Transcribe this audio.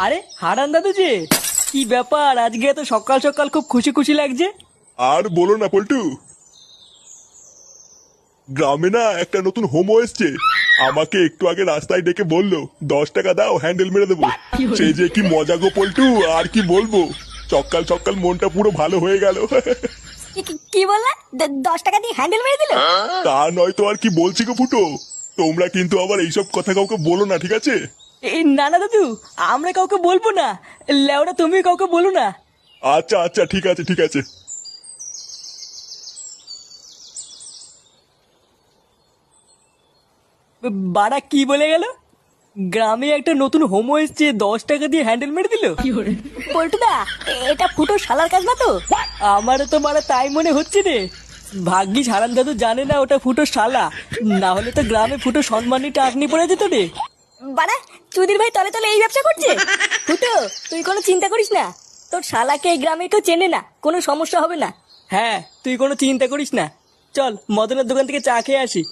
আরে হারান দাদু যে, কি ব্যাপার আজকে এত সকাল সকাল খুব খুশি খুশি লাগছে? আর বলো না পল্টু, গ্রামে না একটা নতুন হোমো এসছে। আমাকে একটু আগে রাস্তায় ডেকে বললো 10 টাকা দাও, হ্যান্ডেল মেরে দেবো। সেই যে কি মজা গো পল্টু, আর কি বলবো। সকাল সকাল মনটা পুরো ভালো হয়ে গেল। কি বললা? 10 টাকা দিয়ে হ্যান্ডেল মেরে দিল? তা নয় তো আর কি বলছি গো ফুটো। তোমরা কিন্তু আবার এইসব কথা কাউকে বলো না, ঠিক আছে? এই না না দাদু, আমরা কাউকে বলবো না। লেওরা তুমি কাউকে বলো না। আচ্ছা আচ্ছা, ঠিক আছে ঠিক আছে। বাড়া কি বলে গেল? গ্রামে একটা নতুন হোমো এসছে, 10 টাকা দিয়ে হ্যান্ডেল মেরে দিল? পল্টুদা, এটা ফুটো শালার কাজ না তো? আমারও তো বাড়া তাই মনে হচ্ছে রে। ভাগ্যিস হারান দাদু জানে না ওটা ফুটো শালা, না হলে তো গ্রামে ফুটো সম্মানী টাকনি পড়ে যেত রে। বাড়া, চুদির ভাই তলে তলে এই ব্যবসা করছে। ফুটো, তুই কোনো চিন্তা করিস না। তোর শালাকে এই গ্রামে কেউ চেনে না, কোনো সমস্যা হবে না। হ্যাঁ, তুই কোনো চিন্তা করিস না। চল মদনের দোকান থেকে চা খেয়ে আসি।